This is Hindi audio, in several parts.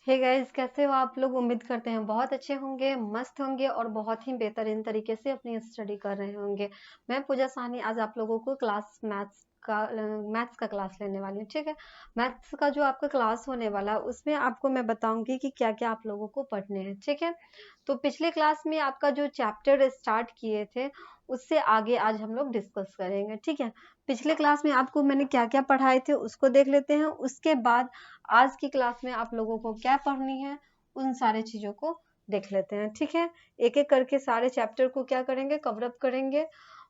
हे गाइस, कैसे हो आप लोग? उम्मीद करते हैं बहुत अच्छे होंगे, मस्त होंगे और बहुत ही बेहतरीन तरीके से अपनी स्टडी कर रहे होंगे। मैं पूजा साहनी आज आप लोगों को मैथ्स का क्लास लेने वाली हूँ। ठीक है, मैथ्स का जो आपका क्लास होने वाला है उसमें आपको मैं बताऊंगी कि क्या क्या आप लोगों को पढ़ने हैं। ठीक है, तो पिछले क्लास में आपका जो चैप्टर स्टार्ट किए थे उससे आगे आज हम लोग डिस्कस करेंगे। ठीक है, पिछले क्लास में आपको मैंने क्या क्या पढ़ाए थे उसको देख लेते हैं। उसके बाद आज की क्लास में आप लोगों को क्या पढ़नी है उन सारे चीजों को देख लेते हैं। ठीक है, एक एक करके सारे चैप्टर को क्या करेंगे, कवर अप करेंगे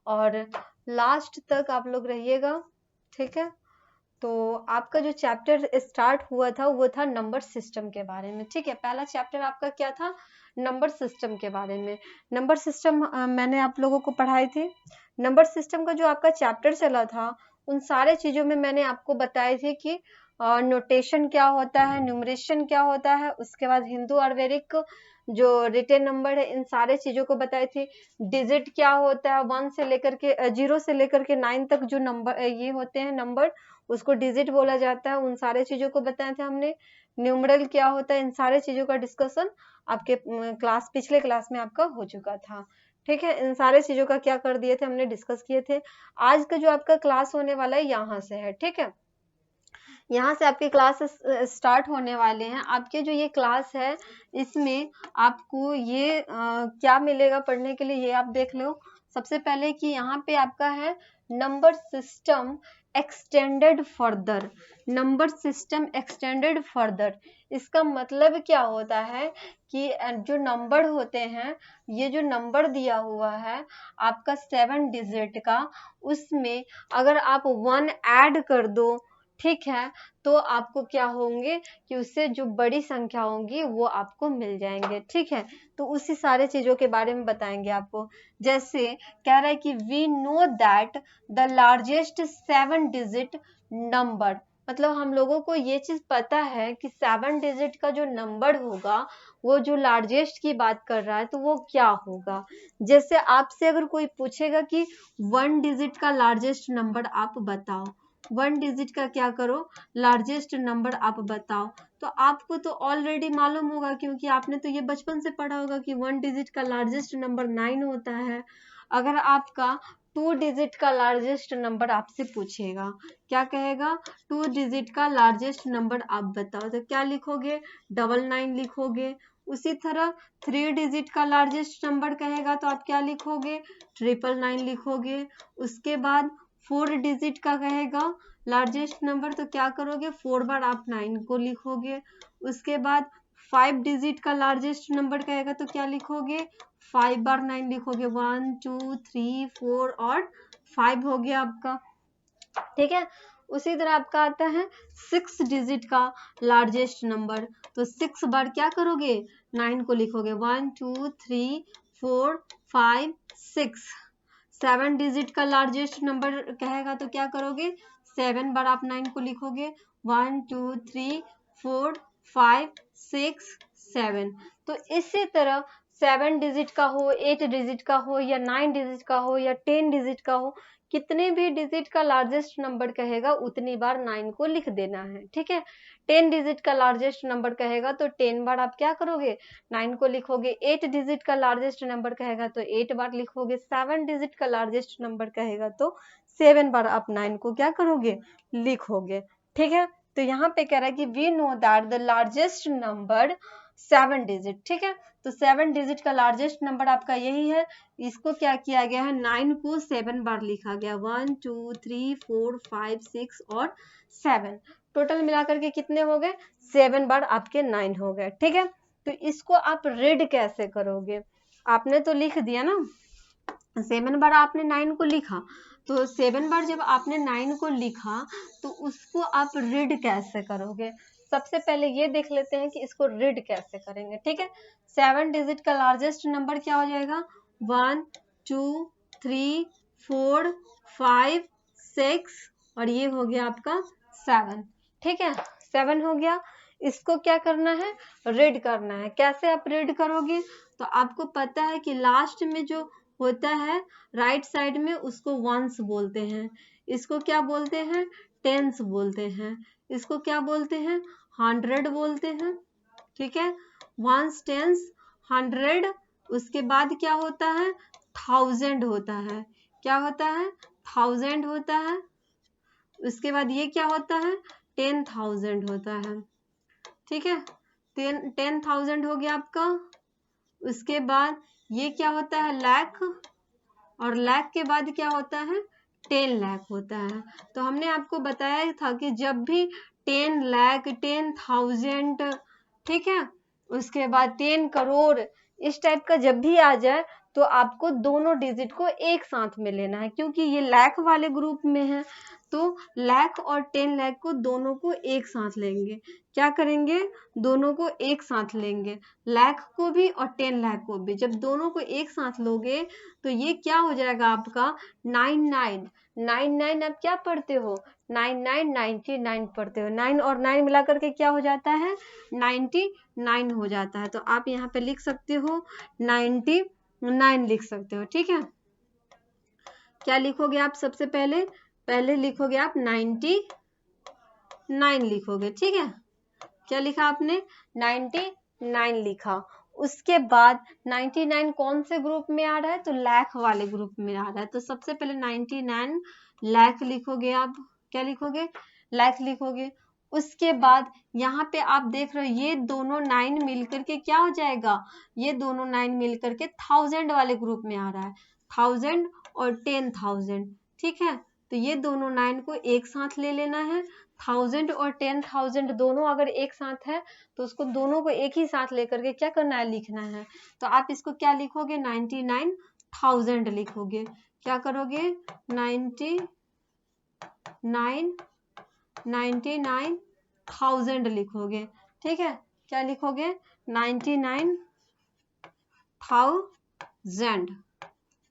और लास्ट तक आप लोग रहिएगा। ठीक है, तो आपका जो चैप्टर स्टार्ट हुआ था वो था नंबर सिस्टम के बारे में। ठीक है, पहला चैप्टर आपका क्या था, नंबर सिस्टम के बारे में। नंबर सिस्टम मैंने आप लोगों को पढ़ाई थी। नंबर सिस्टम का जो आपका चैप्टर चला था उन सारे चीजों में मैंने आपको बताई थी कि नोटेशन क्या होता है, न्यूमरेशन क्या होता है, उसके बाद हिंदू और वैदिक जो रिटेन नंबर है इन सारे चीजों को बताई थी। डिजिट क्या होता है, 1 से लेकर के 0 से लेकर के 9 तक जो नंबर ये होते हैं नंबर, उसको डिजिट बोला जाता है। उन सारे चीजों को बताए थे हमने। न्यूमरल क्या होता है, इन सारे चीजों का डिस्कशन आपके पिछले क्लास में आपका हो चुका था। ठीक है, इन सारे चीजों का क्या कर दिए थे हमने, डिस्कस किए थे। आज का जो आपका क्लास होने वाला है यहाँ से है। ठीक है, यहाँ से आपके क्लास स्टार्ट होने वाले हैं। आपके जो ये क्लास है इसमें आपको ये क्या मिलेगा पढ़ने के लिए, ये आप देख लो। सबसे पहले कि यहाँ पे आपका है number system extended further. Number system extended further, इसका मतलब क्या होता है कि जो नंबर होते हैं, ये जो नंबर दिया हुआ है आपका 7 डिजिट का, उसमें अगर आप 1 ऐड कर दो, ठीक है, तो आपको क्या होंगे कि उससे जो बड़ी संख्या होंगी वो आपको मिल जाएंगे। ठीक है, तो उसी सारे चीजों के बारे में बताएंगे आपको। जैसे कह रहा है कि we know that the largest 7 digit number, मतलब हम लोगों को ये चीज पता है कि 7 डिजिट का जो नंबर होगा वो जो लार्जेस्ट की बात कर रहा है तो वो क्या होगा। जैसे आपसे अगर कोई पूछेगा कि 1 डिजिट का लार्जेस्ट नंबर आप बताओ, 1 डिजिट का क्या करो, लार्जेस्ट नंबर आप बताओ, तो आपको तो ऑलरेडी मालूम होगा क्योंकि आपने तो ये बचपन से पढ़ा होगा कि 1 डिजिट का लार्जेस्ट नंबर 9 होता है। अगर आपका 2 डिजिट का लार्जेस्ट नंबर आपसे पूछेगा, क्या कहेगा, 2 डिजिट का लार्जेस्ट नंबर आप बताओ, तो क्या लिखोगे, 99 लिखोगे। उसी तरह 3 डिजिट का लार्जेस्ट नंबर कहेगा तो आप क्या लिखोगे, 999 लिखोगे। उसके बाद 4 डिजिट का कहेगा लार्जेस्ट नंबर तो क्या करोगे, 4 बार आप 9 को लिखोगे। उसके बाद 5 डिजिट का लार्जेस्ट नंबर कहेगा तो क्या लिखोगे, 5 बार 9 लिखोगे, 1 2 3 4 और 5 हो गया आपका। ठीक है, उसी तरह आपका आता है 6 डिजिट का लार्जेस्ट नंबर, तो 6 बार क्या करोगे, 9 को लिखोगे, 1 2 3 4 5 6। 7 डिजिट का लार्जेस्ट नंबर कहेगा तो क्या करोगे, 7 बार आप 9 को लिखोगे, 1 2 3 4 5 6 7। तो इसी तरह 7 डिजिट का हो, 8 डिजिट का हो या 9 डिजिट का हो या 10 डिजिट का हो, कितने भी डिजिट का लार्जेस्ट नंबर कहेगा उतनी बार 9 को लिख देना है। ठीक है, 10 डिजिट का लार्जेस्ट नंबर कहेगा तो 10 बार आप क्या करोगे, 9 को लिखोगे। 8 डिजिट का लार्जेस्ट नंबर कहेगा तो 8 बार लिखोगे। 7 डिजिट का लार्जेस्ट नंबर कहेगा तो 7 बार आप 9 को क्या करोगे, लिखोगे। ठीक है, तो यहाँ पे कह रहा है कि we know that the largest number 7 digit. ठीक है, तो 7 डिजिट का लार्जेस्ट नंबर आपका यही है। इसको क्या किया गया है, 9 को 7 बार लिखा गया, 1 2 3 4 5 6 और 7। टोटल मिलाकर के कितने हो गए, 7 बार आपके 9 हो गए। ठीक है, तो इसको आप रीड कैसे करोगे, आपने तो लिख दिया ना, 7 बार आपने 9 को लिखा, तो 7 बार जब आपने 9 को लिखा तो उसको आप रीड कैसे करोगे। सबसे पहले ये देख लेते हैं कि इसको रीड कैसे करेंगे। ठीक है, 7 डिजिट का लार्जेस्ट नंबर क्या हो जाएगा, 1 2 3 4 5 6 और ये हो गया आपका 7। ठीक है, 7 हो गया। इसको क्या करना है, रीड करना है। कैसे आप रीड करोगे, तो आपको पता है कि लास्ट में जो होता है राइट साइड में उसको वंस बोलते हैं, इसको क्या बोलते हैं, टेंस बोलते हैं, इसको क्या बोलते हैं, 100 बोलते हैं। ठीक है, वंस, टेंस, 100, उसके बाद क्या होता है 1000 होता है, क्या होता है 1000 होता है, उसके बाद ये क्या होता है 10,000 होता है, ठीक है, 10,000 हो गया आपका। उसके बाद ये क्या होता है लाख, और लाख के बाद क्या होता है 10 लाख होता है। तो हमने आपको बताया था कि जब भी 10 लाख, 10,000, ठीक है, उसके बाद 10 करोड़, इस टाइप का जब भी आ जाए तो आपको दोनों डिजिट को एक साथ में लेना है, क्योंकि ये लाख वाले ग्रुप में है, तो लाख और 10 लाख को दोनों को एक साथ लेंगे। क्या करेंगे, दोनों को एक साथ लेंगे, लाख को भी और 10 लाख को भी। जब दोनों को एक साथ लोगे तो ये क्या हो जाएगा आपका 99, 99 आप क्या पढ़ते हो 99, 99 पढ़ते हो, 9 और 9 मिला करके क्या हो जाता है 99 हो जाता है। तो आप यहाँ पे लिख सकते हो 99 लिख सकते हो, ठीक है। क्या लिखोगे आप, सबसे पहले लिखोगे आप 99 लिखोगे, ठीक है। क्या लिखा आपने 99 लिखा। उसके बाद 99 कौन से ग्रुप में आ रहा है, तो लाख वाले ग्रुप में आ रहा है, तो सबसे पहले 99 लाख लिखोगे आप, क्या लिखोगे लाख लिखोगे। उसके बाद यहाँ पे आप देख रहे हो ये दोनों 9 मिलकर के क्या हो जाएगा, ये दोनों 9 मिलकर के 1000 वाले ग्रुप में आ रहा है, 1000 और 10,000, ठीक है। तो ये दोनों 9 को एक साथ ले लेना है, 1000 और 10,000 दोनों अगर एक साथ है तो उसको दोनों को एक ही साथ लेकर के क्या करना है, लिखना है। तो आप इसको क्या लिखोगे 99,000 लिखोगे, क्या करोगे 99,000 लिखोगे, ठीक है। क्या लिखोगे 99,000,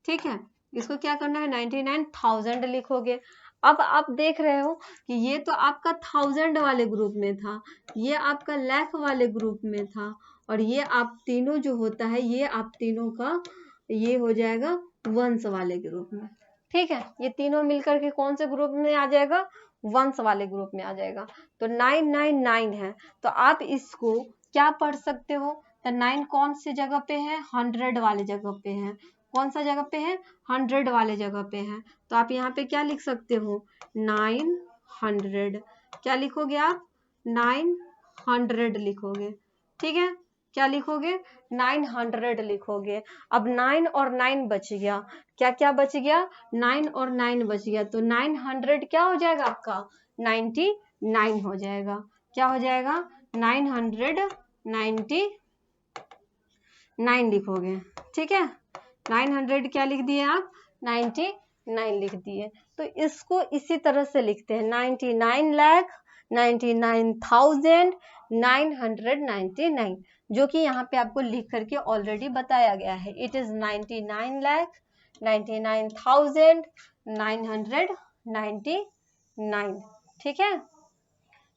ठीक है। इसको क्या करना है 99,000 लिखोगे। अब आप देख रहे हो कि ये तो आपका 1000 वाले ग्रुप में था, ये आपका लाख वाले ग्रुप में था, और ये आप तीनों जो होता है ये आप तीनों का ये हो जाएगा वंश वाले ग्रुप में, ठीक है। ये तीनों मिलकर के कौन से ग्रुप में आ जाएगा, वंश वाले ग्रुप में आ जाएगा। तो 999 है, तो आप इसको क्या पढ़ सकते हो, तो 9 कौन सी जगह पे है 100 वाले जगह पे है, कौन सा जगह पे है 100 वाले जगह पे है। तो आप यहाँ पे क्या लिख सकते हो 900, क्या लिखोगे आप 900 लिखोगे, ठीक है। क्या लिखोगे 900 लिखोगे। अब 9 और 9 बच गया, क्या क्या बच गया 9 और 9 बच गया, तो 900 क्या हो जाएगा आपका 99 हो जाएगा, क्या हो जाएगा 999 लिखोगे, ठीक है। 900 क्या लिख दिए आप 99 लिख दिए। तो इसको इसी तरह से लिखते हैं 99 लाख 99,999, जो कि यहाँ पे आपको लिख करके ऑलरेडी बताया गया है। इट इज 99,99,999, ठीक है।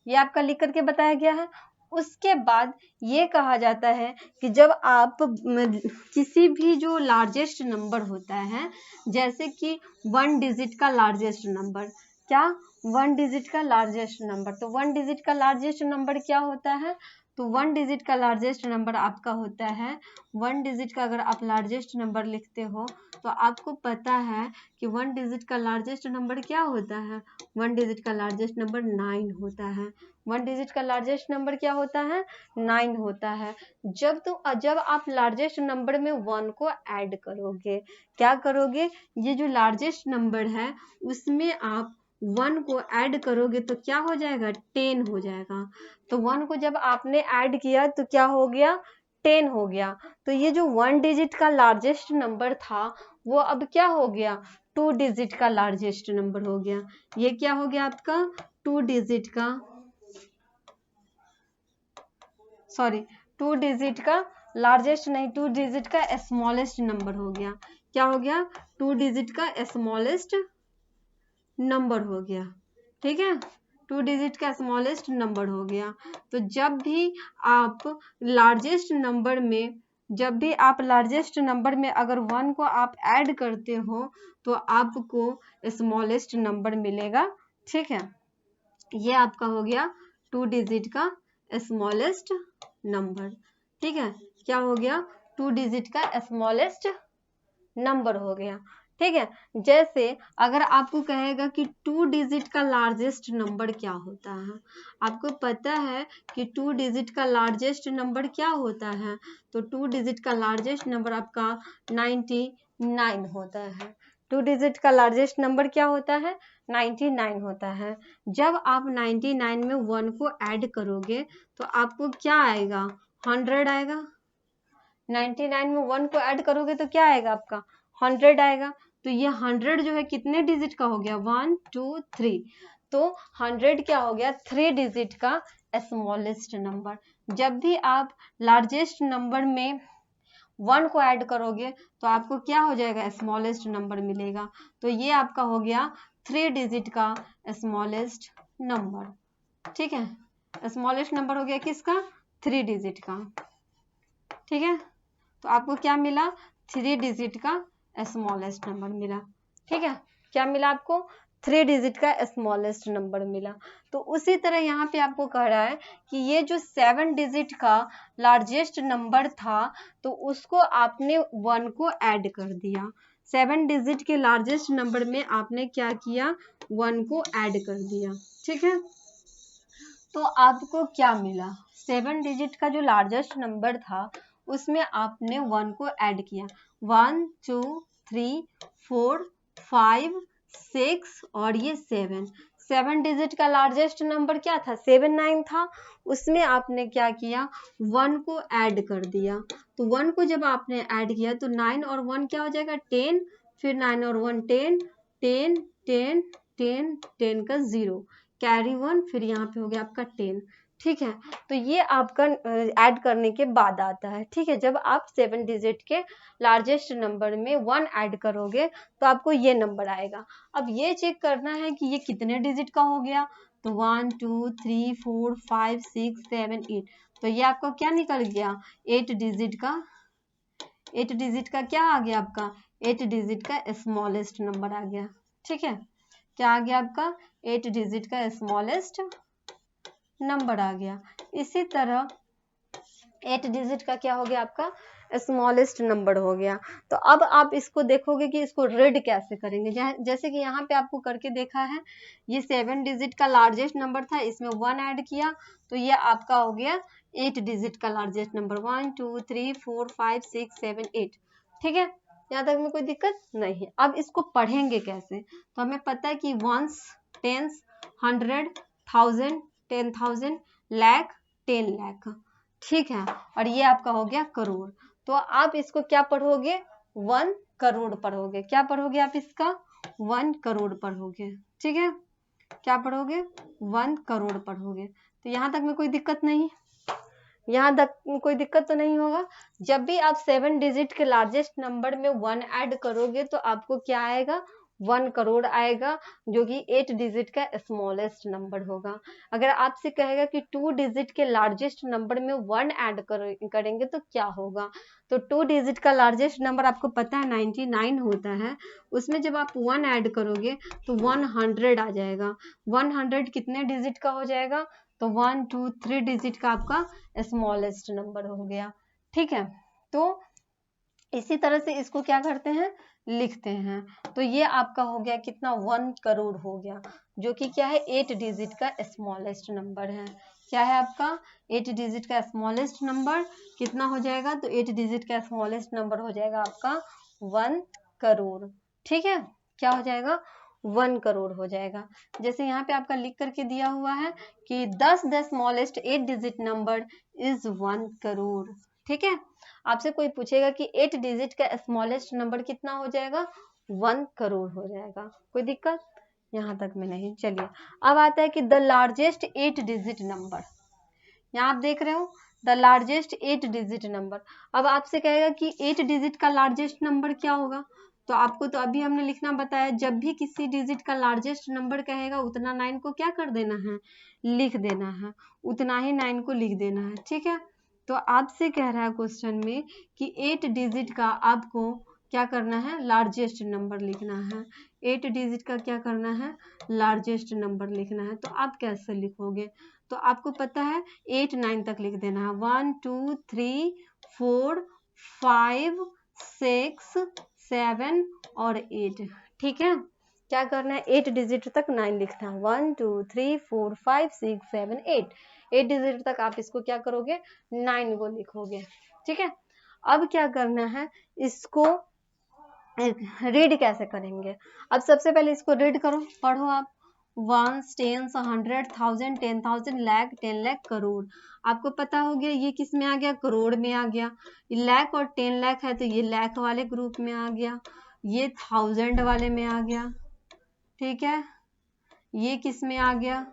ये आपका लिख करके बताया गया है। उसके बाद ये कहा जाता है कि जब आप किसी भी जो लार्जेस्ट नंबर होता है, जैसे कि 1 डिजिट का लार्जेस्ट नंबर, क्या 1 डिजिट का लार्जेस्ट नंबर, तो 1 डिजिट का लार्जेस्ट नंबर क्या होता है, तो 1 डिजिट का लार्जेस्ट नंबर आपका होता है 1 डिजिट का अगर आप लार्जेस्ट नंबर लिखते हो तो आपको पता है कि 1 डिजिट का लार्जेस्ट नंबर क्या होता है, 1 डिजिट का लार्जेस्ट नंबर 9 होता है। 1 डिजिट का लार्जेस्ट नंबर क्या होता है 9 होता है। जब आप लार्जेस्ट नंबर में 1 को ऐड करोगे, क्या करोगे, ये जो लार्जेस्ट नंबर है उसमें आप 1 को ऐड करोगे तो क्या हो जाएगा 10 हो जाएगा। तो 1 को जब आपने ऐड किया तो क्या हो गया 10 हो गया। तो ये जो 1 डिजिट का लार्जेस्ट नंबर था वो अब क्या हो गया 2 डिजिट का लार्जेस्ट नंबर हो गया। ये क्या हो गया आपका 2 डिजिट का, सॉरी 2 डिजिट का लार्जेस्ट नहीं, 2 डिजिट का स्मॉलेस्ट नंबर हो गया। क्या हो गया 2 डिजिट का स्मॉलेस्ट नंबर हो गया, ठीक है। 2 डिजिट का स्मॉलेस्ट नंबर हो गया। तो जब भी आप लार्जेस्ट नंबर में अगर 1 को आप ऐड करते हो तो आपको स्मॉलेस्ट नंबर मिलेगा, ठीक है। ये आपका हो गया 2 डिजिट का स्मॉलेस्ट नंबर। ठीक है, क्या हो गया, 2 डिजिट का स्मॉलेस्ट नंबर हो गया। ठीक है, जैसे अगर आपको कहेगा कि 2 डिजिट का लार्जेस्ट नंबर क्या होता है, आपको पता है कि 2 डिजिट का लार्जेस्ट नंबर क्या होता है, तो 2 डिजिट का लार्जेस्ट नंबर आपका 99 होता है। 2 डिजिट का लार्जेस्ट नंबर क्या होता है, 99 होता है। जब आप 99 में 1 को ऐड करोगे तो आपको क्या आएगा, 100 आएगा। 99 में 1 को ऐड करोगे तो क्या आएगा आपका, 100 आएगा। तो ये 100 जो है कितने डिजिट का हो गया, 1 2 3। तो 100 क्या हो गया, 3 डिजिट का स्मॉलेस्ट नंबर। जब भी आप लार्जेस्ट नंबर में 1 को ऐड करोगे तो आपको क्या हो जाएगा, स्मॉलेस्ट नंबर मिलेगा। तो ये आपका हो गया 3 डिजिट का स्मॉलेस्ट नंबर। ठीक है, स्मॉलेस्ट नंबर हो गया किसका, 3 डिजिट का। ठीक है, तो आपको क्या मिला, 3 डिजिट का स्मॉलेस्ट नंबर मिला। ठीक है, क्या मिला आपको, 3 डिजिट का स्मॉलेस्ट नंबर मिला। तो उसी तरह यहाँ पे आपको कह रहा है कि ये जो 7 डिजिट का लार्जेस्ट नंबर था तो उसको आपने 1 को ऐड कर दिया। 7 डिजिट के लार्जेस्ट नंबर में आपने क्या किया, 1 को ऐड कर दिया। ठीक है, तो आपको क्या मिला, 7 डिजिट का जो लार्जेस्ट नंबर था उसमें आपने 1 को ऐड किया। 1 2 3 4 5 6 और ये 7 डिजिट का लार्जेस्ट नंबर क्या था, 79 था। उसमें आपने क्या किया, 1 को ऐड कर दिया। तो 1 को जब आपने ऐड किया तो 9 और 1 क्या हो जाएगा, 10, फिर 9 और 1 10, 10 10 10 10 का 0, कैरी 1, फिर यहाँ पे हो गया आपका 10। ठीक है, तो ये आपका ऐड करने के बाद आता है। ठीक है, जब आप 7 डिजिट के लार्जेस्ट नंबर में 1 ऐड करोगे तो आपको ये नंबर आएगा। अब ये चेक करना है कि ये कितने डिजिट का हो गया, तो 1 2 3 4 5 6 7 8, तो ये आपका क्या निकल गया, 8 डिजिट का। 8 डिजिट का क्या आ गया आपका, 8 डिजिट का स्मॉलेस्ट नंबर आ गया। ठीक है, क्या आ गया आपका, 8 डिजिट का स्मॉलेस्ट नंबर आ गया। इसी तरह 8 डिजिट का क्या हो गया आपका, स्मॉलेस्ट नंबर हो गया। तो अब आप इसको देखोगे कि इसको रीड कैसे करेंगे। जैसे कि यहाँ पे आपको करके देखा है, ये 7 डिजिट का लार्जेस्ट नंबर था, इसमें 1 ऐड किया तो ये आपका हो गया 8 डिजिट का लार्जेस्ट नंबर, 1 2 3 4 5 6 7 8। ठीक है, यहाँ तक में कोई दिक्कत नहीं है। अब इसको पढ़ेंगे कैसे, तो हमें पता है कि वंस, टेंस, 100, 1000, 10,000, लाख, 10 लाख। ठीक है, और ये आपका हो गया करोड़। तो आप इसको क्या पढ़ोगे, 1 करोड़ पढ़ोगे। क्या पढ़ोगे आप इसका, 1 करोड़ पढ़ोगे। ठीक है, क्या पढ़ोगे, 1 करोड़ पढ़ोगे। तो यहाँ तक में कोई दिक्कत नहीं, यहाँ तक कोई दिक्कत तो नहीं होगा। जब भी आप 7 डिजिट के लार्जेस्ट नंबर में 1 ऐड करोगे तो आपको क्या आएगा, 1 करोड़ आएगा, जो कि 8 डिजिट का स्मॉलेस्ट नंबर होगा। अगर आपसे कहेगा कि 2 डिजिट के लार्जेस्ट नंबर में 1 ऐड करेंगे तो क्या होगा, तो 2 डिजिट का लार्जेस्ट नंबर आपको पता है 99 होता है। उसमें जब आप 1 ऐड करोगे तो 100 आ जाएगा। 100 कितने डिजिट का हो जाएगा, तो 1 2 3 डिजिट का आपका स्मॉलेस्ट नंबर हो गया। ठीक है, तो इसी तरह से इसको क्या करते हैं, लिखते हैं। तो ये आपका हो गया कितना, 1 करोड़ हो गया, जो कि क्या है, 8 डिजिट का स्मॉलेस्ट नंबर है। क्या है आपका, 8 डिजिट का स्मॉलेस्ट नंबर कितना हो जाएगा, तो 8 डिजिट का स्मॉलेस्ट नंबर हो जाएगा आपका 1 करोड़। ठीक है, क्या हो जाएगा, 1 करोड़ हो जाएगा। जैसे यहाँ पे आपका लिख करके दिया हुआ है कि 10 the smallest 8 digit number is 1 crore. ठीक है, आपसे कोई पूछेगा कि 8 डिजिट का स्मॉलेस्ट नंबर कितना हो जाएगा, 1 करोड़ हो जाएगा। कोई दिक्कत यहाँ तक में नहीं। चलिए, अब आता है कि द लार्जेस्ट 8 डिजिट नंबर। यहाँ आप देख रहे हो द लार्जेस्ट 8 डिजिट नंबर। अब आपसे कहेगा कि 8 डिजिट का लार्जेस्ट नंबर क्या होगा, तो आपको तो अभी हमने लिखना बताया, जब भी किसी डिजिट का लार्जेस्ट नंबर कहेगा उतना 9 को क्या कर देना है, लिख देना है, उतना ही 9 को लिख देना है। ठीक है, तो आपसे कह रहा है क्वेश्चन में कि 8 डिजिट का आपको क्या करना है, लार्जेस्ट नंबर लिखना है। 8 डिजिट का क्या करना है, लार्जेस्ट नंबर लिखना है। तो आप कैसे लिखोगे, तो आपको पता है 8 9 तक लिख देना है, 1 2 3 4 5 6 7 और 8। ठीक है, क्या करना है, 8 डिजिट तक 9 लिखना है, 1 2 3 4 5 6 7 8। 8 डिजिट तक आप इसको क्या करोगे, 9 को लिखोगे। ठीक है, अब क्या करना है, इसको रीड कैसे करेंगे। अब सबसे पहले इसको रीड करो, पढ़ो आप। 1 10 100 1000 10,000 लाख 10 लाख करोड़। आपको पता हो गया ये किस में आ गया, करोड़ में आ गया। लाख और 10 लाख है तो ये लाख वाले ग्रुप में आ गया, ये 1000 वाले में आ गया। ठीक है, ये किस में आ गया,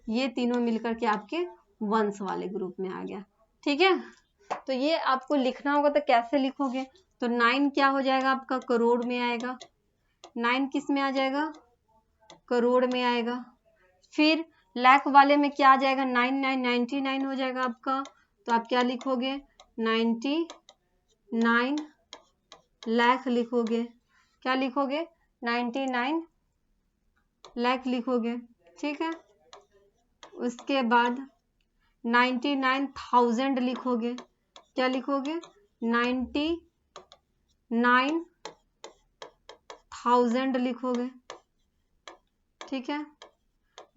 ये तीनों मिलकर के आपके वंस वाले ग्रुप में आ गया। ठीक है, तो ये आपको लिखना होगा, तो कैसे लिखोगे, तो 9 क्या हो जाएगा आपका, करोड़ में आएगा। 9 किस में आ जाएगा, करोड़ में आएगा। फिर लाख वाले में क्या आ जाएगा, 99 हो जाएगा आपका। तो आप क्या लिखोगे, 99 लाख लिखोगे। क्या लिखोगे, 99 लाख लिखोगे। ठीक है, उसके बाद 99,000 लिखोगे। क्या लिखोगे, 99,000 लिखोगे। ठीक है,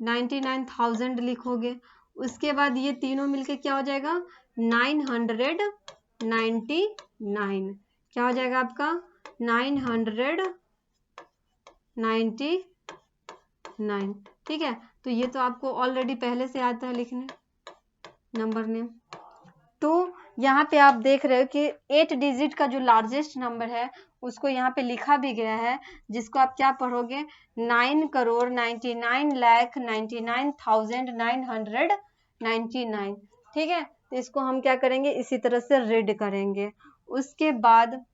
99,000 लिखोगे। उसके बाद ये तीनों मिलके क्या हो जाएगा, 999। क्या हो जाएगा आपका, 999। ठीक है, तो ये तो आपको ऑलरेडी पहले से आता है लिखने, नंबर नेम। तो यहाँ पे आप देख रहे हो कि 8 डिजिट का जो लार्जेस्ट नंबर है उसको यहाँ पे लिखा भी गया है, जिसको आप क्या पढ़ोगे, 9 करोड़ 99 लाख 99,999। ठीक है, तो इसको हम क्या करेंगे, इसी तरह से रीड करेंगे। उसके बाद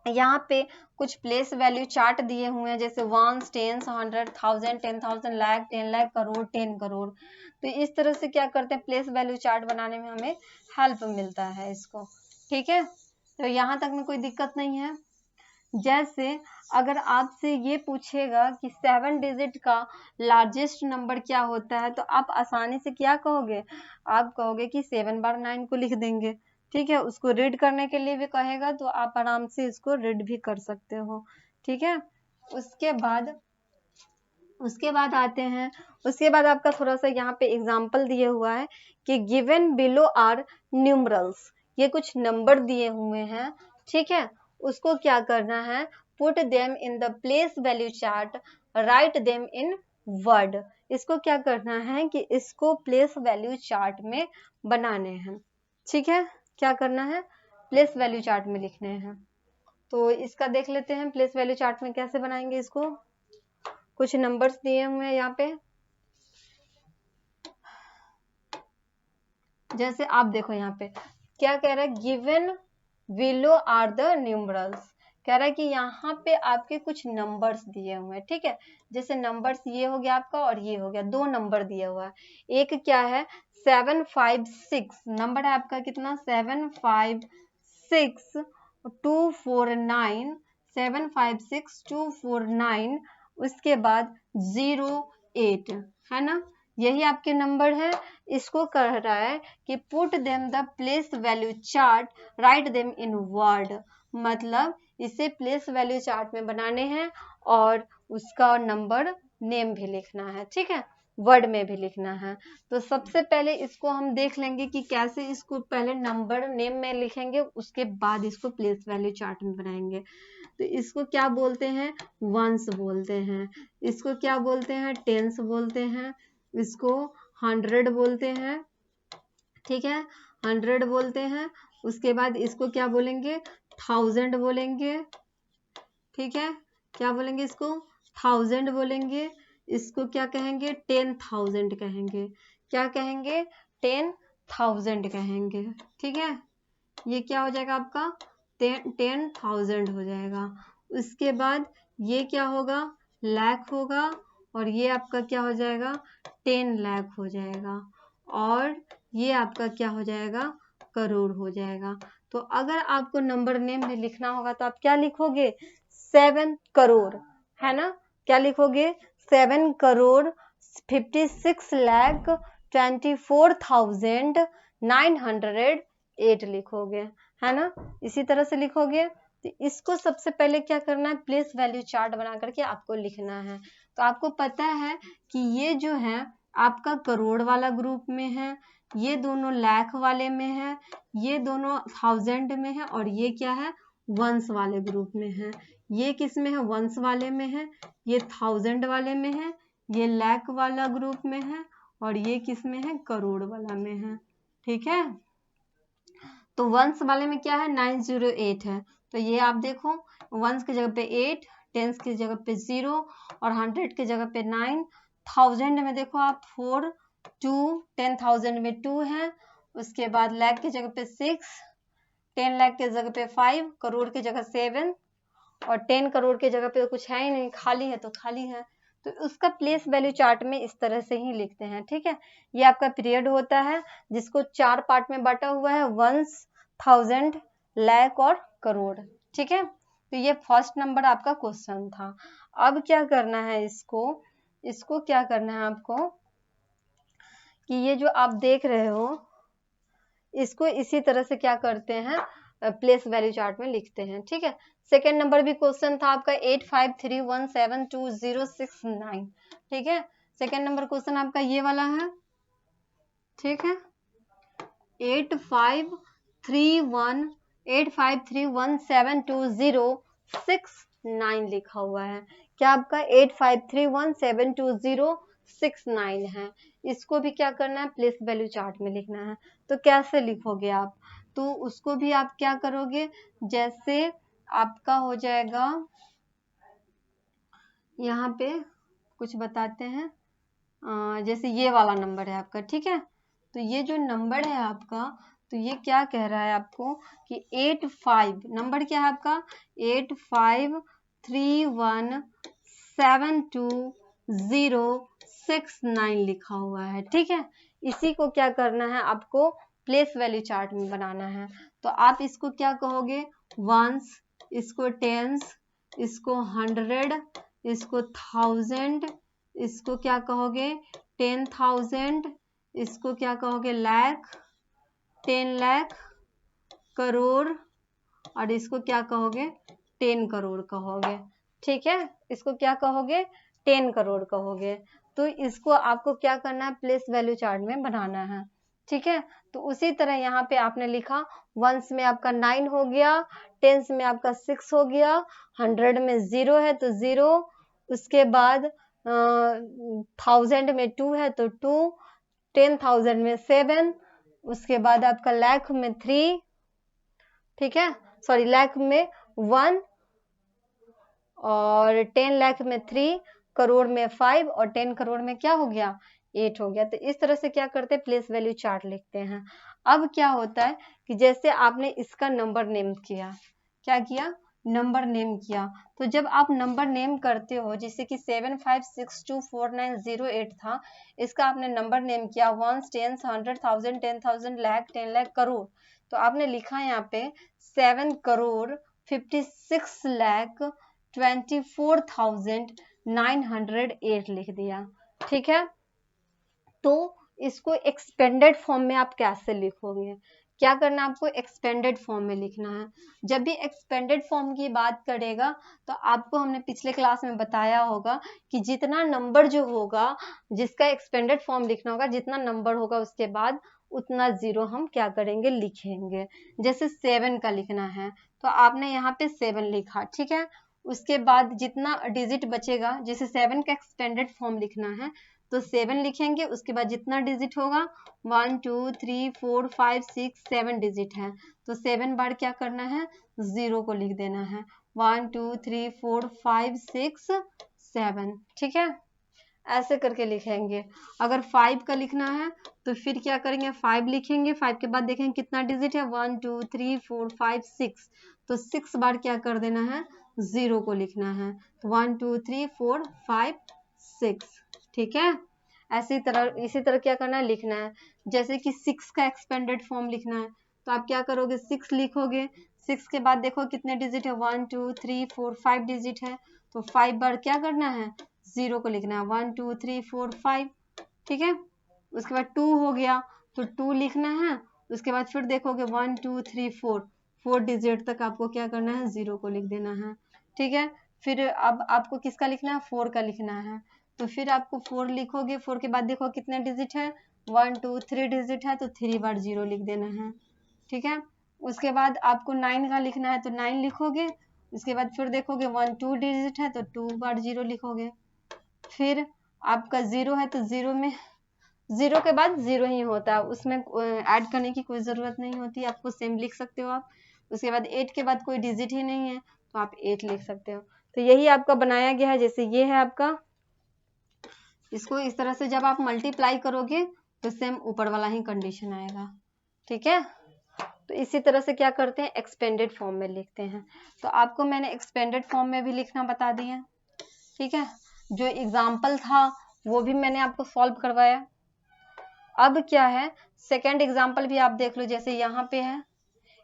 यहाँ पे कुछ प्लेस वैल्यू चार्ट दिए हुए हैं, जैसे 1 10 100 1000 10,000 लाख 10 लाख करोड़ 10 करोड़। तो इस तरह से क्या करते हैं, प्लेस वैल्यू चार्ट बनाने में हमें हेल्प मिलता है इसको। ठीक है, तो यहाँ तक में कोई दिक्कत नहीं है। जैसे अगर आपसे ये पूछेगा कि 7 डिजिट का लार्जेस्ट नंबर क्या होता है, तो आप आसानी से क्या कहोगे, आप कहोगे कि 7 बार 9 को लिख देंगे। ठीक है, उसको रीड करने के लिए भी कहेगा तो आप आराम से इसको रीड भी कर सकते हो। ठीक है, उसके बाद आते हैं, उसके बाद आपका थोड़ा सा यहाँ पे एग्जाम्पल दिए हुआ है कि गिवन बिलो आर न्यूमरल्स, ये कुछ नंबर दिए हुए हैं। ठीक है, उसको क्या करना है, put them in the place value chart, write them in word. इसको क्या करना है कि इसको प्लेस वैल्यू चार्ट में बनाने हैं। ठीक है, क्या करना है, प्लेस वैल्यू चार्ट में लिखने हैं। तो इसका देख लेते हैं प्लेस वैल्यू चार्ट में कैसे बनाएंगे इसको। कुछ नंबर्स दिए हुए हैं यहाँ पे, जैसे आप देखो यहाँ पे क्या कह रहा है, given below are the numerals. कह रहा है कि यहाँ पे आपके कुछ नंबर्स दिए हुए हैं। ठीक है, जैसे नंबर्स ये हो गया आपका और ये हो गया, दो नंबर दिया हुआ है। एक क्या है, 756 नंबर है आपका, कितना, 756,249 756,249। उसके बाद 08 है ना, यही आपके नंबर है। इसको कह रहा है कि put them the place value chart, write them in word. मतलब इसे प्लेस वैल्यू चार्ट में बनाने हैं और उसका नंबर नेम भी लिखना है। ठीक है, वर्ड में भी लिखना है। तो सबसे पहले इसको हम देख लेंगे कि कैसे इसको पहले नंबर नेम में लिखेंगे, उसके बाद इसको प्लेस वैल्यू चार्ट में बनाएंगे। तो इसको क्या बोलते हैं, वंस बोलते हैं। इसको क्या बोलते हैं, टेंस बोलते हैं। इसको 100 बोलते हैं। ठीक है, 100 बोलते हैं। उसके बाद इसको क्या बोलेंगे, 1000 बोलेंगे। ठीक है, क्या बोलेंगे इसको, 1000 बोलेंगे। इसको क्या कहेंगे, 10,000 कहेंगे। क्या कहेंगे, 10,000 कहेंगे। ठीक है, ये क्या हो जाएगा आपका, 10,000 हो जाएगा। उसके बाद ये क्या होगा, लाख होगा, और ये आपका क्या हो जाएगा, 10 लाख हो जाएगा। और ये आपका क्या हो जाएगा, करोड़ हो जाएगा। तो अगर आपको नंबर नेम में लिखना होगा तो आप क्या लिखोगे, 7 करोड़। है ना, क्या लिखोगे 7,56,24,908 लिखोगे, है ना। इसी तरह से लिखोगे। तो इसको सबसे पहले क्या करना है, प्लेस वैल्यू चार्ट बना करके आपको लिखना है। तो आपको पता है कि ये जो है आपका करोड़ वाला ग्रुप में है, ये दोनों लाख वाले में है, ये दोनों थाउजेंड में है, और ये क्या है वंस वाले ग्रुप में है। ये किस में है, वंस वाले में है, ये थाउजेंड वाले में है, ये लाख वाला ग्रुप में है, और ये किस में है, करोड़ वाला में है। ठीक है, तो वंस वाले में क्या है 908 है, तो ये आप देखो वंस की जगह पे 8, टेंस की जगह पे 0 और 100 की जगह पे 9, थाउजेंड में देखो आप 4, 2, 10,000 में 2 है, उसके बाद लाख की जगह पे 6, 10 लाख की जगह पे 5, करोड़ की जगह 7, और 10 करोड़ की जगह पे कुछ है ही नहीं, खाली है तो खाली है। तो उसका प्लेस वैल्यू चार्ट में इस तरह से ही लिखते हैं। ठीक है, ये आपका पीरियड होता है जिसको 4 पार्ट में बांटा हुआ है, वंस, थाउजेंड, लाख और करोड़। ठीक है, तो ये फर्स्ट नंबर आपका क्वेश्चन था। अब क्या करना है, इसको क्या करना है आपको कि ये जो आप देख रहे हो इसको इसी तरह से क्या करते हैं, प्लेस वैल्यू चार्ट में लिखते हैं। ठीक है, सेकेंड नंबर भी क्वेश्चन था आपका 8531720669। ठीक है, सेकेंड नंबर क्वेश्चन आपका ये वाला है। ठीक है, 8531720669 लिखा हुआ है। क्या आपका 8531720669 है। इसको भी क्या करना है, प्लेस वैल्यू चार्ट में लिखना है। तो कैसे लिखोगे आप, तो उसको भी आप क्या करोगे, जैसे आपका हो जाएगा, यहाँ पे कुछ बताते हैं, जैसे ये वाला नंबर है आपका। ठीक है, तो ये जो नंबर है आपका, तो ये क्या कह रहा है आपको कि 85 नंबर क्या है आपका 8531720669 लिखा हुआ है। ठीक है, इसी को क्या करना है आपको प्लेस वैल्यू चार्ट में बनाना है। तो आप इसको क्या कहोगे, वंस, इसको टेंस, इसको 100, इसको थाउजेंड, इसको क्या कहोगे 10,000, इसको क्या कहोगे लाख, 10 लाख, करोड़, और इसको क्या कहोगे 10 करोड़ कहोगे। ठीक है, इसको क्या कहोगे 10 करोड़ कहोगे। तो इसको आपको क्या करना है, प्लेस वैल्यू चार्ट में बनाना है। ठीक है, तो उसी तरह यहाँ पे आपने लिखा, वंस में आपका 9 हो गया, टेंस में आपका 6 हो गया, 100 में 0 है तो 0, उसके बाद थाउजेंड में 2 है तो 2, 10,000 में 7, उसके बाद आपका लाख में 3, ठीक है, सॉरी लाख में 1, और 10 लाख में 3, करोड़ में 5, और 10 करोड़ में क्या हो गया 8 हो गया। तो इस तरह से क्या करते हैं, प्लेस वैल्यू चार्ट लिखते हैं। अब क्या होता है कि जैसे आपने इसका नंबर नेम किया, क्या किया, नंबर नेम किया, तो जब आप नंबर नेम करते हो, जैसे कि 75624908 था, इसका आपने नंबर नेम किया, वंस, टेंस, 100, 1000, 10,000, लाख, 10 लाख, करोड़, तो आपने लिखा यहाँ पे 7,56,24,908 लिख दिया। ठीक है, तो इसको एक्सपेंडेड फॉर्म में आप कैसे लिखोगे, क्या करना है आपको एक्सपेंडेड फॉर्म में लिखना है। जब भी एक्सपेंडेड फॉर्म की बात करेगा तो आपको हमने पिछले क्लास में बताया होगा कि जितना नंबर जो होगा, जिसका एक्सपेंडेड फॉर्म लिखना होगा, जितना नंबर होगा उसके बाद उतना जीरो हम क्या करेंगे लिखेंगे। जैसे 7 का लिखना है तो आपने यहाँ पे 7 लिखा। ठीक है, उसके बाद जितना डिजिट बचेगा, जैसे 7 का एक्सपेंडेड फॉर्म लिखना है तो 7 लिखेंगे, उसके बाद जितना डिजिट होगा 1 2 3 4 5 6 7 डिजिट है, तो 7 बार क्या करना है 0 को लिख देना है, 1 2 3 4 5 6 7। ठीक है, ऐसे करके लिखेंगे। अगर 5 का लिखना है तो फिर क्या करेंगे 5 लिखेंगे, 5 के बाद देखेंगे कितना डिजिट है 1 2 3 4 5 6, तो 6 बार क्या कर देना है 0 को लिखना है, तो 1 2 3 4 5 6। ठीक है, इसी तरह क्या करना है लिखना है। जैसे कि 6 का एक्सपेंडेड फॉर्म लिखना है तो आप क्या करोगे 6 लिखोगे, 6 के बाद देखो कितने डिजिट है 1 2 3 4 5 डिजिट है, तो 5 बार क्या करना है, 0 को लिखना है, 1 2 3 4 5, ठीक है। उसके बाद 2 हो गया तो 2 लिखना है, उसके बाद फिर देखोगे 1 2 3 4 डिजिट तक आपको क्या करना है, 0 को लिख देना है, ठीक है। फिर अब आपको किसका लिखना है, 4 का लिखना है, तो फिर आपको 4 लिखोगे, 4 के बाद देखो कितने डिजिट है, 1 2 3 डिजिट है, तो 3 बार 0 लिख देना है, ठीक है। उसके बाद आपको 9 का लिखना है तो 9 लिखोगे, उसके बाद फिर देखोगे 1 2 डिजिट है तो 2 बार 0 लिखोगे। फिर आपका 0 है तो 0 में 0 के बाद 0 ही होता है, उसमें ऐड करने की कोई ज़रूरत नहीं होती, आपको सेम लिख सकते हो आप। उसके बाद 8 के बाद कोई डिजिट ही नहीं है तो आप 8 लिख सकते हो। तो यही आपका बनाया गया है, जैसे ये है आपका, इसको इस तरह से जब आप मल्टीप्लाई करोगे तो सेम ऊपर वाला ही कंडीशन आएगा, ठीक है। तो इसी तरह से क्या करते हैं, एक्सपेंडेड फॉर्म में लिखते हैं। तो आपको मैंने एक्सपेंडेड फॉर्म में भी लिखना बता दिया, ठीक है। जो एग्जाम्पल था वो भी मैंने आपको सॉल्व करवाया। अब क्या है, सेकेंड एग्जाम्पल भी आप देख लो, जैसे यहाँ पे है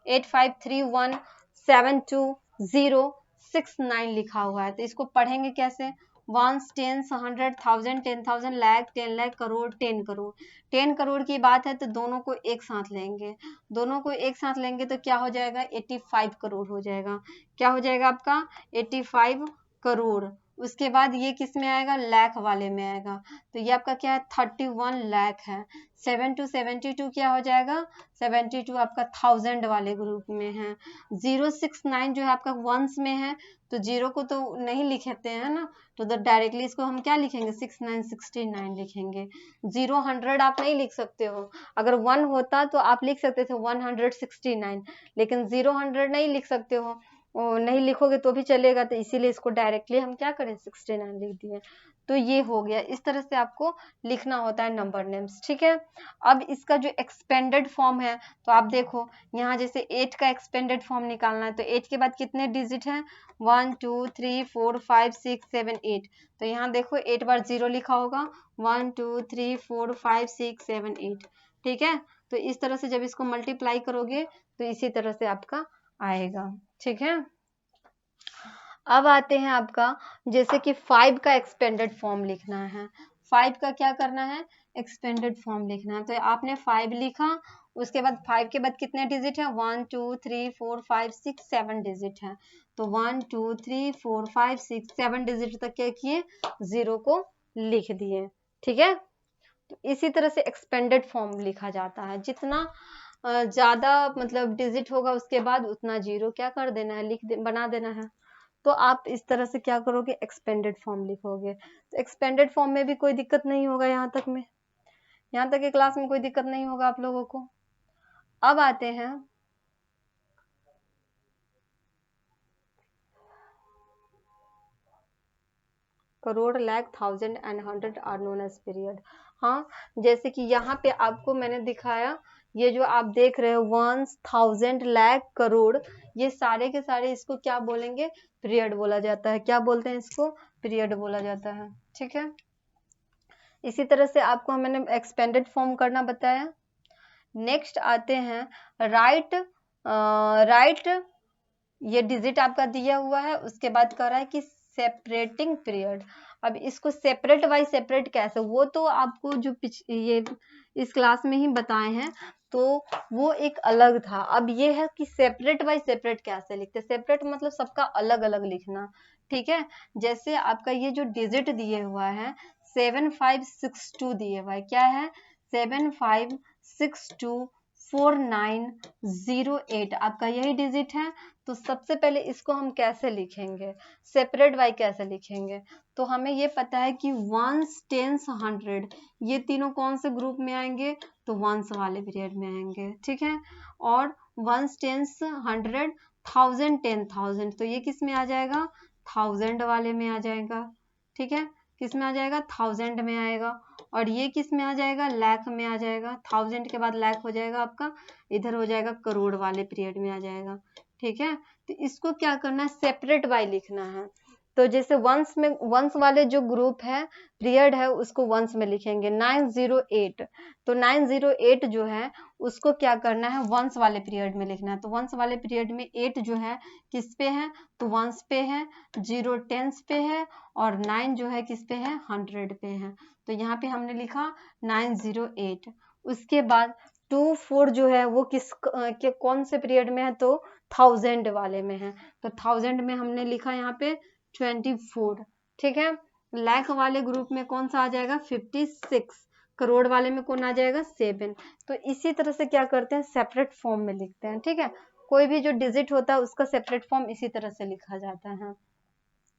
85317206 लिखा हुआ है, तो इसको पढ़ेंगे कैसे, वंस, टेंस, 100, 1000, 10,000, लाख, 10 लाख, करोड़, 10 करोड़। 10 करोड़ की बात है तो दोनों को एक साथ लेंगे, दोनों को एक साथ लेंगे तो क्या हो जाएगा, 85 करोड़ हो जाएगा। क्या हो जाएगा आपका, 85 करोड़। उसके बाद ये किस में आएगा, लाख वाले में आएगा, तो ये आपका क्या है, 31 लाख है। 7 to 72 क्या हो जाएगा, 72 आपका 1000 वाले ग्रुप में है। 069 जो है आपका वंस में है, तो 0 को तो नहीं लिखते हैं ना, तो डायरेक्टली इसको हम क्या लिखेंगे, 6969 लिखेंगे। 0 100 आप नहीं लिख सकते हो, अगर 1 होता तो आप लिख सकते थे 169, लेकिन 0 100 नहीं लिख सकते हो, नहीं लिखोगे तो भी चलेगा, तो इसीलिए इसको डायरेक्टली हम क्या करें, 69 लिख दिए। तो ये हो गया, इस तरह से आपको लिखना होता है नंबर नेम्स, ठीक है। अब इसका जो एक्सपेंडेड फॉर्म है, तो आप देखो यहाँ जैसे 8 का एक्सपेंडेड फॉर्म निकालना है, तो 8 के बाद कितने डिजिट हैं, 1 2 3 4 5 6 7 8, तो यहाँ देखो 8 बार 0 लिखा होगा, 1 2 3 4 5 6 7 8, ठीक है। तो इस तरह से जब इसको मल्टीप्लाई करोगे तो इसी तरह से आपका आएगा, ठीक है। अब आते हैं आपका, जैसे कि 5 का एक्सपेंडेड फॉर्म लिखना है, 5 का क्या करना है, एक्सपेंडेड फॉर्म लिखना है। तो आपने 5 लिखा, उसके बाद 5 के बाद कितने डिजिट है, 1 2 3 4 5 6 7 डिजिट है, तो 1 2 3 4 5 6 7 डिजिट तक क्या किए, 0 को लिख दिए, ठीक है। तो इसी तरह से एक्सपेंडेड फॉर्म लिखा जाता है, जितना ज्यादा मतलब डिजिट होगा उसके बाद उतना 0 क्या कर देना है, बना देना है। तो आप इस तरह से क्या करोगे, एक्सपेंडेड फॉर्म लिखोगे। तो एक्सपेंडेड फॉर्म में भी कोई दिक्कत नहीं होगा, यहाँ तक के क्लास में कोई दिक्कत नहीं होगा आप लोगों को। अब आते हैं crore, lakh, 1000 and 100 are known as period. हाँ, जैसे कि यहाँ पे आपको मैंने दिखाया, ये जो आप देख रहे हो 1, 1000, लाख, करोड़, ये सारे के सारे इसको क्या बोलेंगे, पीरियड बोला जाता है। क्या बोलते हैं इसको, पीरियड बोला जाता है, ठीक है। इसी तरह से आपको मैंने एक्सपेंडेड फॉर्म करना बताया। नेक्स्ट आते हैं राइट, ये डिजिट आपका दिया हुआ है, उसके बाद कह रहा है कि सेपरेटिंग पीरियड। अब इसको सेपरेट बाई सेपरेट कैसे, वो तो आपको जो ये इस क्लास में ही बताए हैं, तो वो एक अलग था। अब ये है कि सेपरेट बाई सेपरेट कैसे लिखते, सेपरेट मतलब सबका अलग अलग लिखना, ठीक है। जैसे आपका ये जो डिजिट दिए हुआ है 7562 दिए हुआ है, क्या है, 75624908, आपका यही डिजिट है। तो सबसे पहले इसको हम कैसे लिखेंगे, सेपरेट बाई कैसे लिखेंगे, तो हमें ये पता है कि वंस, टेंस, 100 ये तीनों कौन से ग्रुप में आएंगे, तो वंस वाले पीरियड में आएंगे, ठीक है। और वंस, टेंस, 100, 1000, 10,000, तो ये किस में आ जाएगा, 1000 वाले में आ जाएगा, ठीक है। किस में आ जाएगा, 1000 में आएगा। और ये किस में आ जाएगा, लाख में आ जाएगा, 1000 के बाद लाख हो जाएगा आपका, इधर हो जाएगा करोड़ वाले पीरियड में आ जाएगा, ठीक है। तो इसको क्या करना है, सेपरेट बाय लिखना है। तो जैसे वंस में, वंस वाले जो ग्रुप है, पीरियड है, उसको वंस में लिखेंगे 908। तो 908 जो है उसको क्या करना है, वंस वाले पीरियड में लिखना है। तो वंस वाले पीरियड में 8 जो है किस पे है, तो वंस पे है, 0 टेंस पे है, और 9 जो है किस पे है, 100 पे है। तो यहाँ पे हमने लिखा 908। उसके बाद 24 जो है वो कौन से पीरियड में है, तो 1000 वाले में है। तो 1000 में हमने लिखा यहाँ पे 24। ठीक है। लाख वाले ग्रुप में कौन सा आ जाएगा, 56। करोड़ वाले में कौन आ जाएगा, 7। तो इसी तरह से क्या करते हैं, सेपरेट फॉर्म में लिखते हैं। ठीक है। कोई भी जो डिजिट होता है उसका सेपरेट फॉर्म इसी तरह से लिखा जाता है।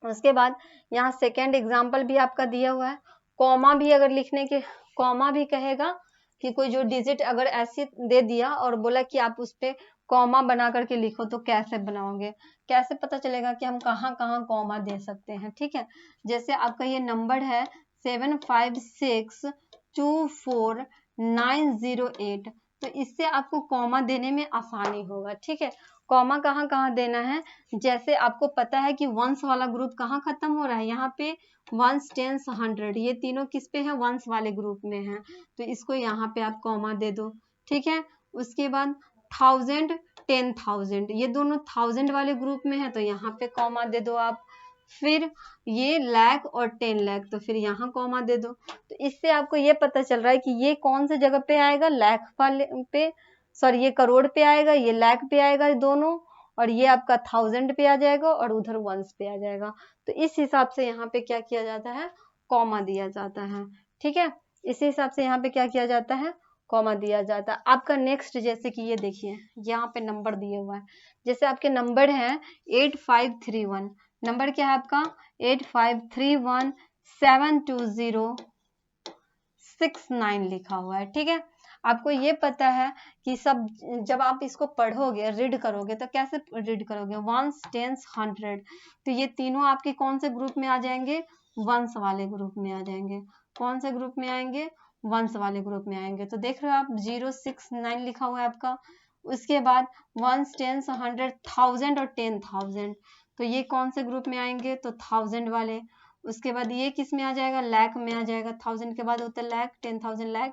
उसके बाद यहाँ सेकेंड एग्जाम्पल भी आपका दिया हुआ है। कॉमा भी अगर लिखने के, कॉमा भी कहेगा कि कोई जो डिजिट अगर ऐसे दे दिया और बोला कि आप उस पे कॉमा बना करके लिखो, तो कैसे बनाओगे, कैसे पता चलेगा कि हम कहाँ कहाँ कॉमा दे सकते हैं। ठीक है। जैसे आपका ये नंबर है 756249008, तो इससे आपको कॉमा देने में आसानी होगा। ठीक है। कॉमा कहाँ कहाँ देना है, जैसे आपको पता है कि वंस वाला ग्रुप कहाँ खत्म हो रहा है, यहाँ पे वंस, टेंस, 100, ये तीनों किस पे है, वंस वाले ग्रुप में है। तो इसको यहाँ पे आप कॉमा दे दो। ठीक है। उसके बाद 1000, 10,000, ये दोनों 1000 वाले ग्रुप में है, तो यहाँ पे कॉमा दे दो आप। फिर ये लाख और 10 लाख, तो फिर यहाँ कॉमा दे दो। तो इससे आपको ये पता चल रहा है कि ये कौन से जगह पे आएगा, लाख वाले पे, सॉरी ये करोड़ पे आएगा, ये लाख पे आएगा दोनों, और ये आपका 1000 पे आ जाएगा, और उधर वंस पे आ जाएगा। तो इस हिसाब से यहाँ पे क्या किया जाता है, कॉमा दिया जाता है। ठीक है। इसी हिसाब से यहाँ पे क्या किया जाता है, कॉमा दिया जाता है। आपका नेक्स्ट, जैसे कि ये देखिए यहाँ पे नंबर दिए हुआ है, जैसे आपके नंबर है 8531, नंबर क्या है आपका 85317206 लिखा हुआ है। ठीक है। आपको ये पता है कि सब, जब आप इसको पढ़ोगे, रीड करोगे, तो कैसे रीड करोगे, वंस, टेंस, 100, तो ये तीनों आपके कौन से ग्रुप में आ जाएंगे, वंस वाले ग्रुप में आ जाएंगे। कौन से ग्रुप में आएंगे, वंस वाले ग्रुप में आएंगे। तो देख रहे हो आप 069 लिखा हुआ है आपका। उसके बाद वंस, टेंस, 100, 1000 और 10,000, तो ये कौन से ग्रुप में आएंगे, तो 1000 वाले। उसके बाद ये किस में आ जाएगा, लाख में आ जाएगा। 1000 के बाद होता है लाख, 10,000 लाख,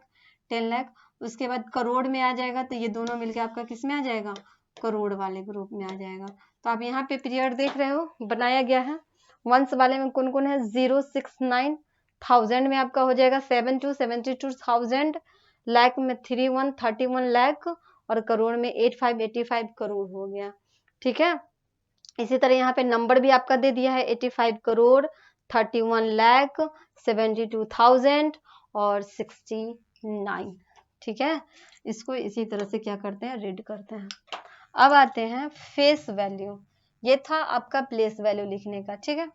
10 लाख। उसके बाद करोड़ में आ जाएगा, तो ये दोनों मिलके आपका किस में आ जाएगा, करोड़ वाले ग्रुप में आ जाएगा। तो आप यहाँ पे पीरियड देख रहे हो बनाया गया है। वंस वाले में कौन कौन है, 069, 1000 में आपका हो जाएगा 72,000, लाख में 31 लाख, और करोड़ में 85 करोड़ हो गया। ठीक है। इसी तरह यहाँ पे नंबर भी आपका दे दिया है 85 करोड़, 31 लाख, 72,000 और 69। ठीक है। इसको इसी तरह से क्या करते हैं, रीड करते हैं। अब आते हैं फेस वैल्यू। ये था आपका प्लेस वैल्यू लिखने का। ठीक है।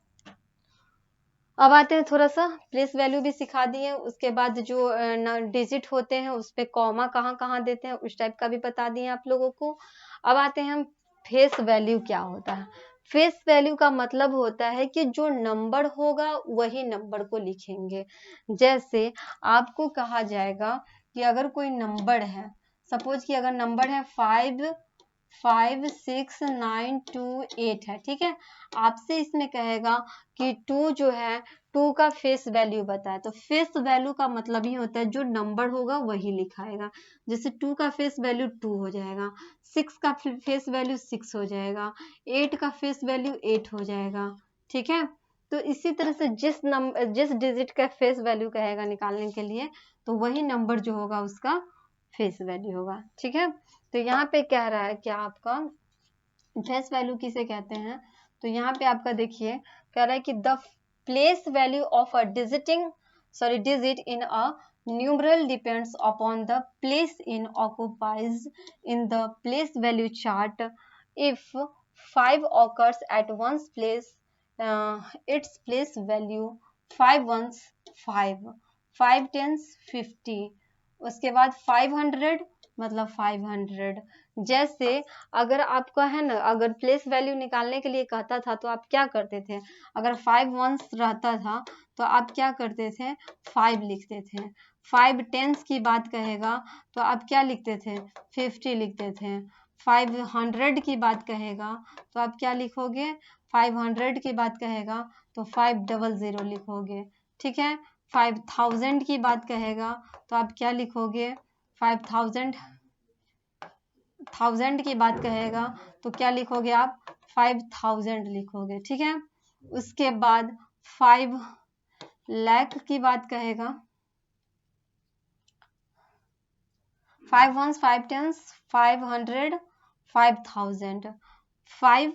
अब आते हैं, थोड़ा सा प्लेस वैल्यू भी सिखा दिए, उसके बाद जो डिजिट होते हैं उस पे कॉमा कहाँ कहाँ देते हैं उस टाइप का भी बता दिए आप लोगों को। अब आते हैं हम, फेस वैल्यू क्या होता है। फेस वैल्यू का मतलब होता है कि जो नंबर होगा वही नंबर को लिखेंगे। जैसे आपको कहा जाएगा कि अगर कोई नंबर है, सपोज कि अगर नंबर है 5,6,9,2,8 है। ठीक है। आपसे इसमें कहेगा कि 2 जो है, 2 का फेस वैल्यू बताए, तो फेस वैल्यू का मतलब ही होता है जो नंबर होगा वही लिखाएगा। जैसे 2 का फेस वैल्यू 2 हो जाएगा, 6 का फेस वैल्यू 6 हो जाएगा, 8 का फेस वैल्यू 8 हो जाएगा। ठीक है। तो इसी तरह से जिस डिजिट का फेस वैल्यू कहेगा निकालने के लिए, तो वही नंबर जो होगा उसका फेस वैल्यू होगा। ठीक है। तो यहाँ पे कह रहा है क्या, आपका फेस वैल्यू किसे कहते हैं, तो यहाँ पे आपका देखिए कह रहा है कि the place value of a digit in a numeral depends upon the place it occupies in the place value chart. If 5 occurs at one's place, its place value 5 ones 5, 5 tens 50, उसके बाद 500 मतलब 500। जैसे अगर आपका है ना, अगर प्लेस वैल्यू निकालने के लिए कहता था तो आप क्या करते थे, अगर 5 वंस रहता था तो आप क्या करते थे, 5 लिखते थे। 5 टेंस की बात कहेगा तो आप क्या लिखते थे, 50 लिखते थे। 500 की बात कहेगा तो आप क्या लिखोगे, 500 की बात कहेगा तो 500 लिखोगे, ठीक है। 5000 की बात कहेगा तो आप क्या लिखोगे, 5000 की बात कहेगा तो क्या लिखोगे आप, 5000 लिखोगे, ठीक है। उसके बाद 5 लाख की बात कहेगा, 5 ones 5 tens 500 5000, 5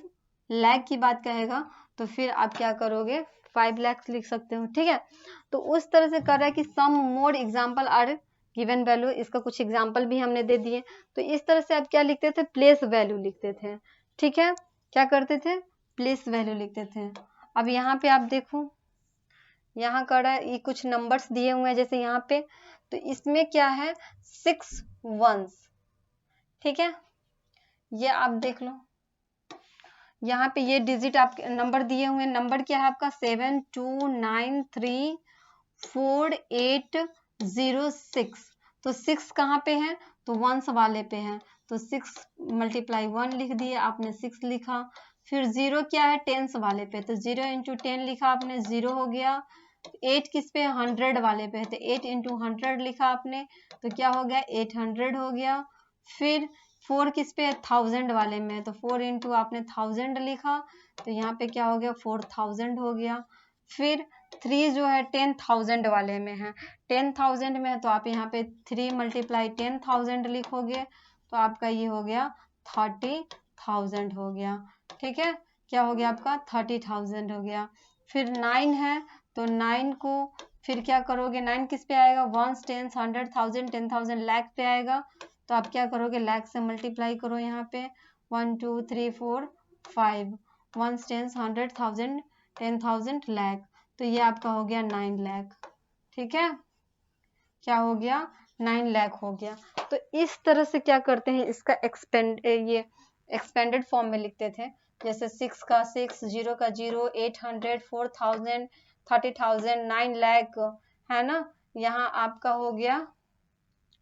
लाख की बात कहेगा तो फिर आप क्या करोगे, 5 lakhs लिख सकते हो, ठीक है। तो उस तरह से कर रहा है कि some more example are given value, इसका कुछ एग्जाम्पल भी हमने दे दिए। तो इस तरह से आप क्या लिखते थे, प्लेस वैल्यू लिखते थे, ठीक है। क्या करते थे, प्लेस वैल्यू लिखते थे। अब यहाँ पे आप देखो, यहाँ कर रहा है, ये कुछ नंबर्स दिए हुए हैं जैसे यहाँ पे, तो इसमें क्या है, 6 ones, ठीक है। ये आप देख लो, यहाँ पे ये डिजिट आप नंबर दिए हुए हैं, नंबर क्या है आपका 729348806, तो 6 कहाँ पे है, तो वंस वाले पे है, तो 6 × 1 लिख दिए आपने, 6 लिखा। फिर 0 क्या है, टेंस वाले पे, तो 0 × 10 लिखा आपने, 0 हो गया। 8 किस पे, 100 वाले पे है, तो 8 × 100 लिखा आपने, तो क्या हो गया, 800 हो गया। फिर 4 किस पे, 1000 वाले में, तो 4 × आपने 1000 लिखा, तो यहाँ पे क्या हो गया, 4000 हो गया। फिर 3 जो है 10,000 वाले में है, 10,000 में है तो आप यहाँ पे 3 × 10,000 लिखोगे, तो आपका ये हो गया 30,000 हो गया, ठीक है। क्या हो गया आपका, 30,000 हो गया। फिर 9 है, तो 9 को फिर क्या करोगे, 9 किस पे आएगा, 1 10 100 1000 10,000 लाख पे आएगा, तो आप क्या करोगे, लाख से मल्टीप्लाई करो यहाँ पे, 1 2 3 4 5 1 10 100 1000 10,000 लाख, तो ये आपका हो गया 9 लाख, ठीक है। क्या हो गया, 9 लाख हो गया। तो इस तरह से क्या करते हैं, इसका ये एक्सपेंडेड फॉर्म में लिखते थे, जैसे 6 का 6, 0 का 0, 800 4000 30,000 9 लाख, है ना। यहाँ आपका हो गया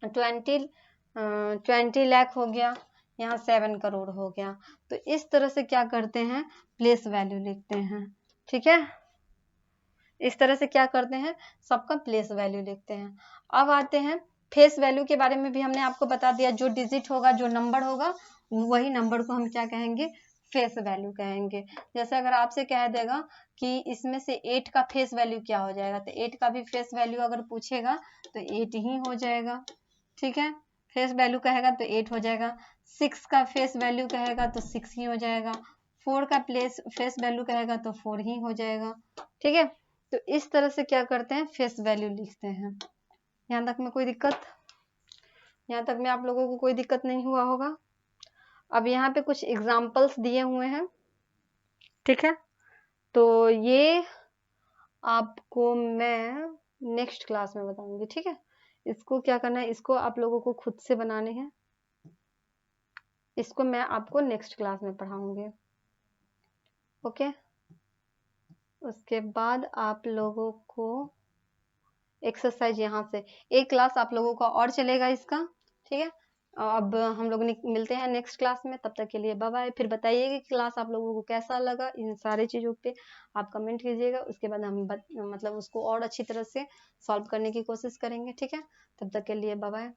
20 लाख हो गया, यहाँ 7 करोड़ हो गया। तो इस तरह से क्या करते हैं, प्लेस वैल्यू लिखते हैं, ठीक है। इस तरह से क्या करते हैं, सबका प्लेस वैल्यू लिखते हैं। अब आते हैं फेस वैल्यू के बारे में भी हमने आपको बता दिया, जो डिजिट होगा, जो नंबर होगा, वही नंबर को हम क्या कहेंगे, फेस वैल्यू कहेंगे। जैसे अगर आपसे कह देगा कि इसमें से 8 का फेस वैल्यू क्या हो जाएगा, तो 8 का भी फेस वैल्यू अगर पूछेगा तो 8 ही हो जाएगा, ठीक है। फेस वैल्यू कहेगा तो 8 हो जाएगा। 6 का फेस वैल्यू कहेगा तो 6 ही हो जाएगा। 4 का फेस वैल्यू कहेगा तो 4 ही हो जाएगा, ठीक है। तो इस तरह से क्या करते हैं, फेस वैल्यू लिखते हैं। यहाँ तक में कोई दिक्कत, यहाँ तक में आप लोगों को कोई दिक्कत नहीं हुआ होगा। अब यहाँ पे कुछ एग्जाम्पल्स दिए हुए हैं, ठीक है। तो ये आपको मैं नेक्स्ट क्लास में बताऊंगी, ठीक है। इसको क्या करना है, इसको आप लोगों को खुद से बनाने हैं, इसको मैं आपको नेक्स्ट क्लास में पढ़ाऊंगी, ओके। उसके बाद आप लोगों को एक्सरसाइज यहाँ से एक क्लास आप लोगों का और चलेगा इसका, ठीक है। अब हम लोग मिलते हैं नेक्स्ट क्लास में, तब तक के लिए बाय बाय। फिर बताइएगा कि क्लास आप लोगों को कैसा लगा, इन सारी चीज़ों पे आप कमेंट कीजिएगा, उसके बाद हम मतलब उसको और अच्छी तरह से सॉल्व करने की कोशिश करेंगे, ठीक है। तब तक के लिए बाय बाय।